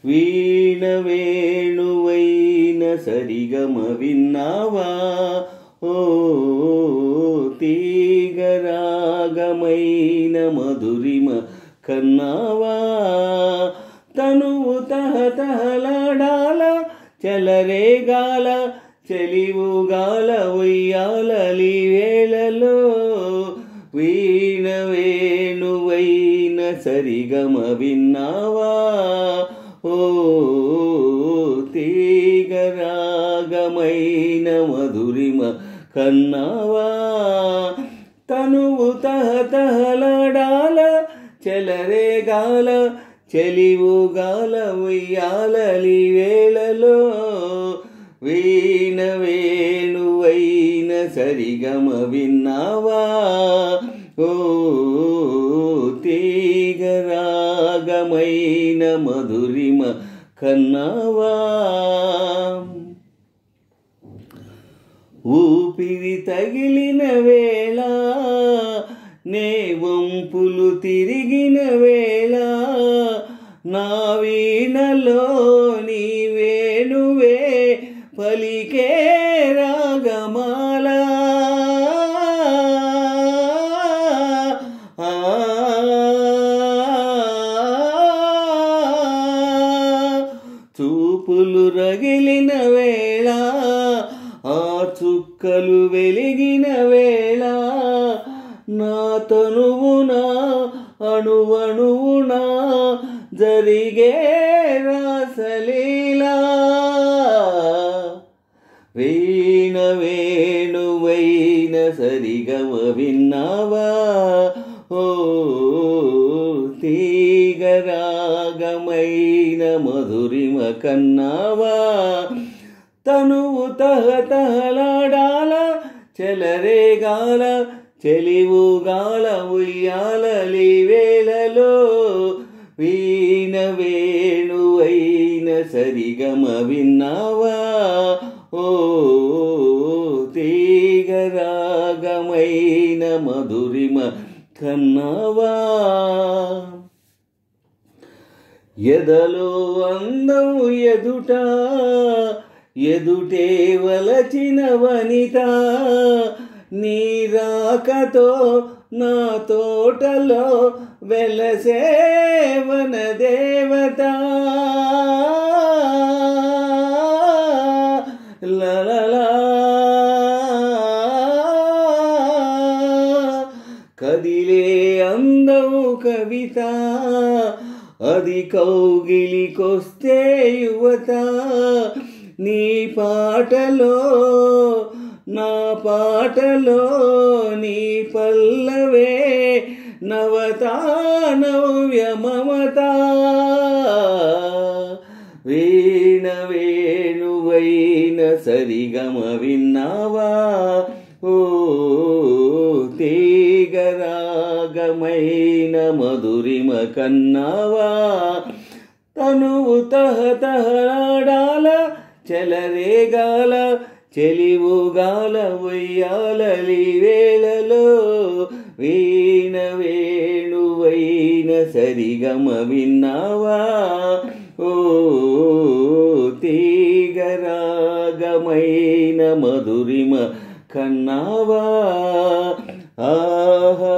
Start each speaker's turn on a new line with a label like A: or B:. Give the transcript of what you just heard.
A: వీణ వేణువైన సరిగమ విన్నావా ఓ తీగరాగమైన మధురిమ కన్నావా తనువు తహతహలాడాల చెలరేగాల చెలివుగాల ఉయ్యాలలి వేళలో వీణ వేణువైన సరిగమ విన్నావా ఓ తీగరాగమైన మధురిమ కన్నావా తనువు తహతహలాడాల చెలరేగాల చెలివుగాల ఉయ్యాలలి వేళలో వీణ వేణువైన సరిగమ విన్నావా ఓ తీగరాగమైన మధురిమ కన్నావా ఊపిరి తగిలిన వేళ నే వంపులు తిరిగిన వేళ నా వీణలో నీ వేణువే పలికే రాగమాల చూపులు రగిలిన వేళ ఆ చుక్కలు వెలిగిన వేళ నా తనువున అణువణువున జరిగే రాసలీలా వీణ వేణువైన సరిగమ విన్నావా ఓ తీగరాగమైన మధురిమ కన్నావా తనువు తహతహలాడాల చెలరేగాల చెలివుగాల ఉయ్యాలలి వేళలో వీణ వేణువైన సరిగమ విన్నావా ఓ తీగరాగమైన మధురిమ కన్నావా ఎదలో అందం ఎదుట ఎదుటే వలచిన వనిత నీ రాకతో నా తోటలో వెలసేవన దేవత లలలా కదిలే అందము కవిత అది కౌగిలికొస్తే యువత నీ పాటలో నా పాటలో నీ పల్లవే నవతా నవ్య మమత వీణ వేణువైన సరిగమ విన్నావా ఓ తీగరాగమైన మధురిమ కన్నావా తనువు తహతహలాడాల చెలరేగాల చెలివుగాల ఉయ్యాలలి వేళలో వీణ వేణువైన సరిగమ విన్నావా ఓ తీగరాగమైన మధురిమ కన్నావా ఆహా